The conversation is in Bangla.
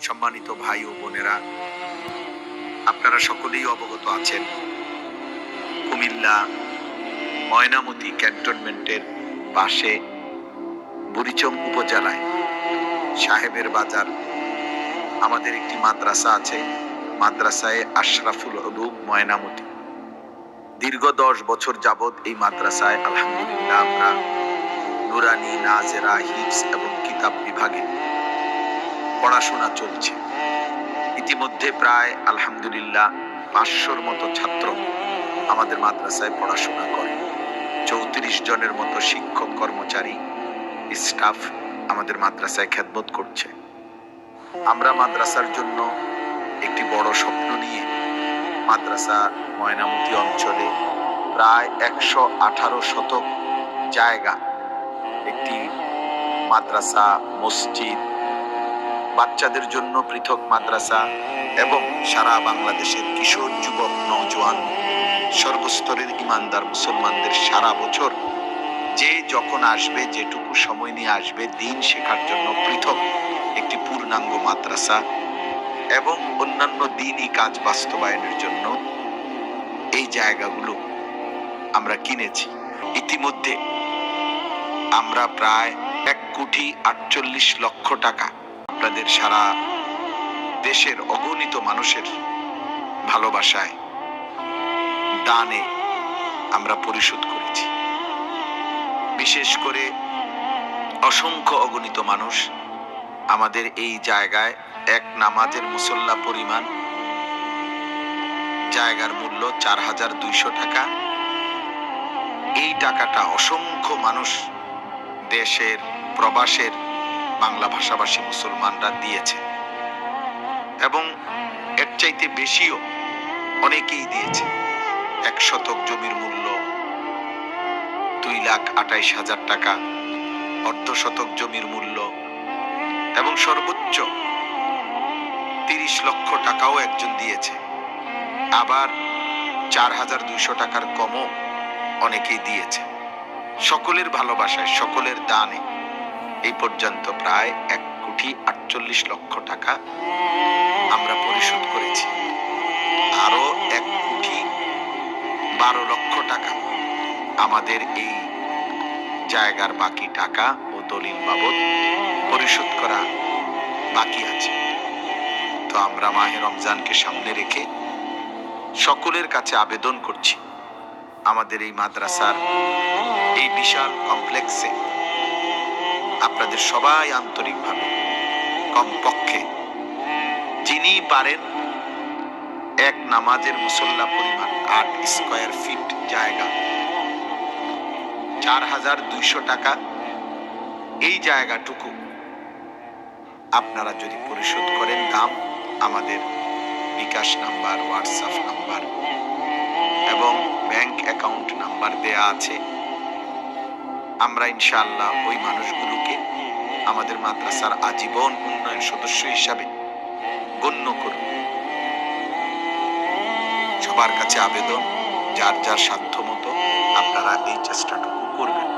সম্মানিত ভাই ও বোনেরা, আপনারা সকলেই অবগত আছেন কুমিল্লা ময়নামতি ক্যান্টনমেন্টের পাশে বুড়িচং উপজেলায় সাহেবের বাজার আমাদের একটি মাদ্রাসা আছে। মাদ্রাসায় আশরাফুল উলুম ময়নামতি। দীর্ঘ 10 বছর যাবৎ এই মাদ্রাসায় আলহামদুলিল্লাহ আমরা নুরানি, নাজেরা, হিফজ এবং কিতাব বিভাগে পড়াশোনা চলছে। ইতিমধ্যে প্রায় আলহামদুলিল্লাহ 500-র মতো ছাত্র আমাদের মাদ্রাসায় পড়াশোনা করে। 34 জনের মতো শিক্ষক, কর্মচারী, স্টাফ আমাদের মাদ্রাসায় খেদমত করছে। আমরা মাদ্রাসার জন্য একটি বড় স্বপ্ন নিয়ে মাদ্রাসা ময়নামতি অঞ্চলে প্রায় 118 শতক জায়গা একটি মাদ্রাসা, মসজিদ, বাচ্চাদের জন্য পৃথক মাদ্রাসা এবং সারা বাংলাদেশের কিশোর, যুবক, নওজোয়ান, সর্বস্তরের ইমানদার মুসলমানদের সারা বছর যে যখন আসবে, যেটুকু সময় নিয়ে আসবে, দিন শেখার জন্য পৃথক একটি পূর্ণাঙ্গ মাদ্রাসা এবং অন্যান্য দিনই কাজ বাস্তবায়নের জন্য এই জায়গাগুলো আমরা কিনেছি। ইতিমধ্যে আমরা প্রায় 1,48,00,000 টাকা আপনাদের সারা দেশের অগণিত মানুষের ভালোবাসায়, দানে আমরা পরিশোধ করেছি। বিশেষ করে অসংখ্য অগণিত মানুষ আমাদের এই জায়গায় এক নামাজের মুসল্লা পরিমাণ জায়গার মূল্য 4,200 টাকা। এই টাকাটা অসংখ্য মানুষ, দেশের, প্রবাসের বাংলা ভাষাভাষী মুসলমানরা দিয়েছে এবং এর চাইতে বেশিও অনেকেই দিয়েছে। 1 শতক জমির মূল্য 2,28,000 টাকা, অর্ধ শতক জমির মূল্য এবং সর্বোচ্চ 30 লক্ষ টাকাও একজন দিয়েছে। আবার 4,200 টাকার কমও অনেকেই দিয়েছে। সকলের ভালোবাসায়, সকলের দানে এই পর্যন্ত প্রায় 1,48,00,000 টাকা আমরা পরিশোধ করেছি। আরো 1,12,00,000 টাকা আমাদের এই জায়গার বাকি টাকা ও দলিল বাবদ পরিশোধ করা বাকি আছে। তো আমরা মাহে রমজানকে সামনে রেখে সকলের কাছে আবেদন করছি, আমাদের এই মাদ্রাসার এই বিশাল কমপ্লেক্সে আপনাদের সবাই আন্তরিকভাবে কমপক্ষে যিনি পারেন এক নামাজের মুসল্লা পরিমাণ 8 স্কয়ার ফিট জায়গা, 4,200 টাকা, এই জায়গাটুকু আপনারা যদি পরিশোধ করেন, দাম আমাদের বিকাশ নাম্বার, হোয়াটসঅ্যাপ নাম্বার এবং ব্যাংক অ্যাকাউন্ট নাম্বার দেয়া আছে। আমরা ইনশাআল্লাহ ওই মানুষগুলোকে আমাদের মাদ্রাসার আজীবন উন্নয়ন সদস্য হিসাবে গণ্য করব। সবার কাছে আবেদন, যার যার সাধ্য মতো আপনারা এই চেষ্টাটুকু করবেন।